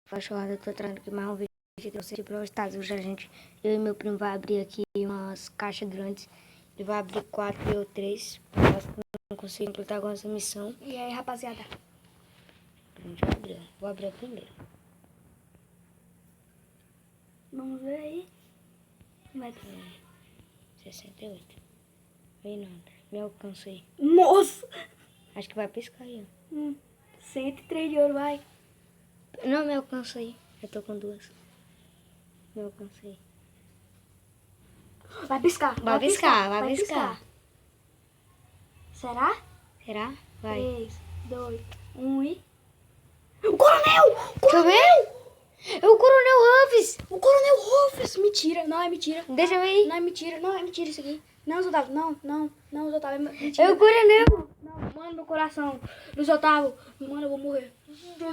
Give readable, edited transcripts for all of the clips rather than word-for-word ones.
Cachorrada, eu tô trazendo aqui mais um vídeo que eu trouxe para os Estados Unidos. Eu e meu primo vai abrir aqui umas caixas grandes. Ele vai abrir 4 e eu 3. Não consigo completar com essa missão. E aí, rapaziada? A gente vai abrir. Vou abrir a primeira. Vamos ver aí. Vai. 68. Aí não, me alcancei. Nossa! Acho que vai piscar aí, ó. 103 de ouro, vai. Não, me alcancei. Eu tô com 2. Me alcancei. Vai piscar. Vai piscar. Será? Será? Vai. 3, 2, 1 e... O coronel! Deixa eu ver. É o Coronel Ruffs. O coronel Ruffs! Mentira, não é mentira. Deixa eu ver aí. Não é mentira isso aqui. Não, Luiz Otávio, não, Luiz Otávio, é mentira. É o Coronel. Não, mano, meu coração. Luiz Otávio, mano, eu vou morrer.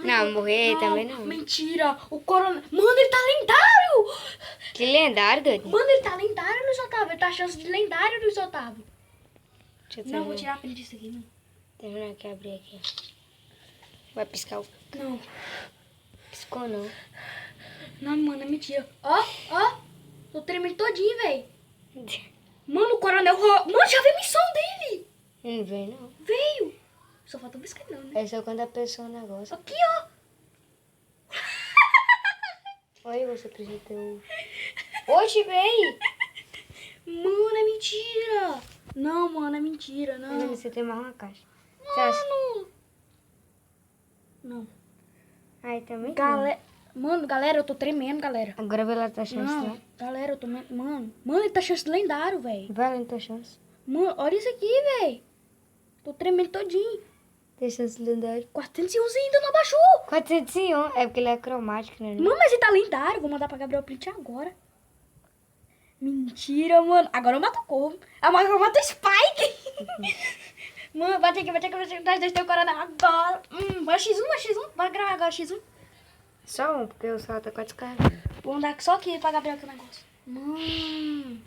Não, morrer também não. Mentira, o coronel... Mano, ele tá lendário! Que lendário, doido. Mano, ele tá lendário, Luiz Otávio. Ele tá chance de lendário, Luiz Otávio. Deixa eu Não, vou tirar a print disso aqui, não. terminar aqui, abrir aqui. Vai piscar o... Não. Piscou não. Não, mano, é mentira. Ó. Tô tremendo todinho, velho. Mano, o coronel... Mano, já veio a missão dele. Não vem não. Veio. Só falta um biscoito, não, né? É só quando a pessoa negócio. Aqui, ó. Oi, você acreditou? Oxe, véi. Mano, é mentira. Não, mano, é mentira, não. Você tem mais uma caixa. Mano. Não. Aí também Mano, galera, eu tô tremendo, galera. Agora vai lá tua chance, Não, né? galera, eu tô... Mano, ele tá chance de lendário, velho. Vai lá tua chance. Mano, olha isso aqui, velho. Tô tremendo todinho. Tem chance lendário. 411 ainda não abaixou. 401. É porque ele é cromático, né? Mano, mas ele tá lendário. Vou mandar pra Gabriel print agora. Mentira, mano. Agora eu mato o corvo. Agora eu mato o Spike. Mano, bate aqui. Nós dois tem o coronel agora. Vai X1. Vai gravar agora X1. Só um, porque o celular tá quase descarregando. Vou mandar só aqui pra Gabriel que negócio. Mano.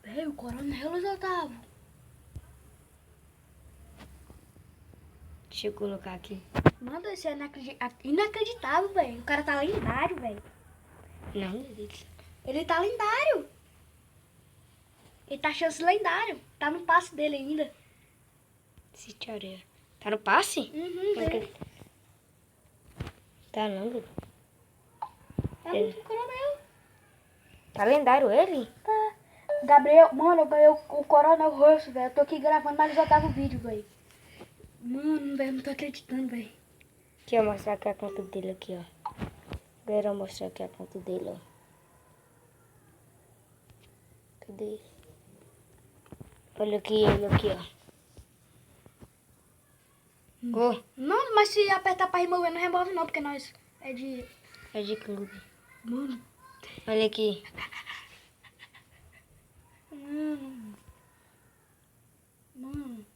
Velho, o coronel, Luiz Otávio. Deixa eu colocar aqui. Mano, isso é inacreditável, velho. O cara tá lendário, velho. Não, Ele tá lendário. Ele tá chance lendário. Tá no passe dele ainda. se te areia. Tá no passe? Dele. Tá não, Dudu. É muito coronel. Tá lendário ele? Tá. Gabriel, mano, eu ganhei o coronel roxo, velho. Eu tô aqui gravando, mas já tava o vídeo, velho. Mano, velho, não tô acreditando, velho. Aqui, eu vou mostrar aqui a conta dele aqui, ó. Agora eu vou mostrar aqui a conta dele, ó. Cadê? Olha aqui ele aqui, ó. Não, mas se apertar pra remover, não remove não, porque nós é de... É de clube. Mano. Olha aqui. Mano.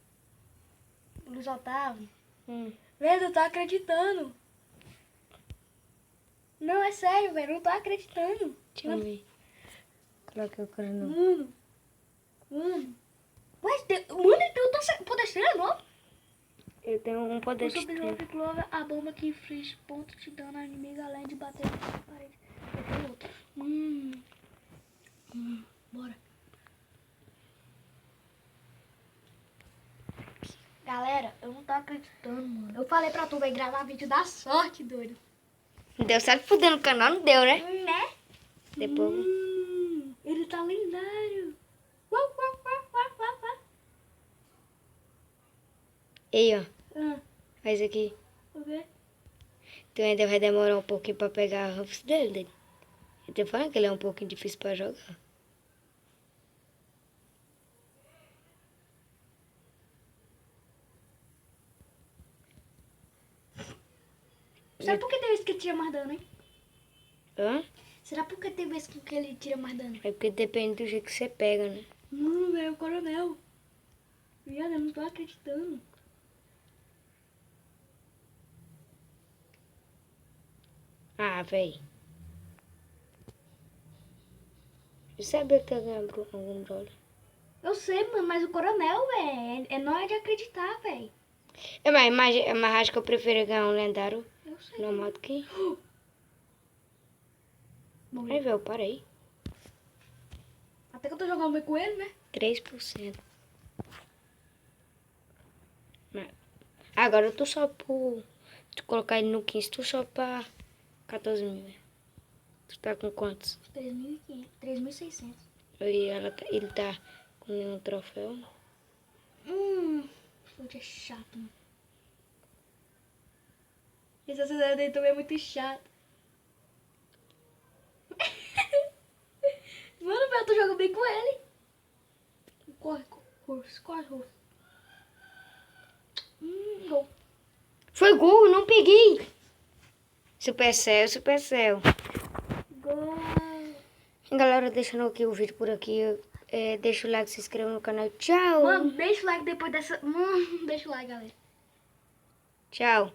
Luiz Otávio. Velho, Eu tô acreditando. Não, é sério, velho. Não tô acreditando. deixa eu ver. Coloquei o coronel. Mano. Mas, ele tem um poder estrela novo. Eu tenho um poder O de estrela. Subnova Clover, a bomba que inflige ponto de dano ao inimigo além de bater na parede. Bora. Galera, eu não tô acreditando, mano. Eu falei pra tu, vai gravar vídeo da sorte, doido. Deu certo fuder no canal, não deu, né? Né? Depois. Ele tá lendário. Ei, ó. Faz aqui. Vou ver. Tu ainda vai demorar um pouquinho pra pegar a Ruffs dele. Eu tô falando que ele é um pouquinho difícil pra jogar. Será por que tem vez que ele tira mais dano, hein? Hã? Será por que tem vez que ele tira mais dano? É porque depende do jeito que você pega, né? Mano, velho, o coronel. Viado, eu não tô acreditando. Ah, véi. Eu sabia que tu ia ganhar algum brolho. Eu sei, mano, mas o coronel, velho, é nóis de acreditar, velho. Mas acho que eu prefiro ganhar um lendário Eu sei. normal do que... Morri. Aí, velho, eu parei. Até que eu tô jogando bem com ele, né? 3%. Mas- Agora eu tô só por... Se tu colocar ele no 15, tu só pra 14 mil. Né? Tu tá com quantos? 3.500. 3.600. E ele tá com nenhum troféu. Hoje é chato, mano. Esse acelerador dele também é muito chato. Mano, eu tô jogando bem com ele. Corre, corre. Gol. Foi gol, não peguei. Supercell, Supercell. Gol. Galera, deixando aqui o vídeo por aqui. Deixa o like, se inscreva no canal. Tchau. Mano, deixa o like depois dessa... deixa o like, galera. Tchau.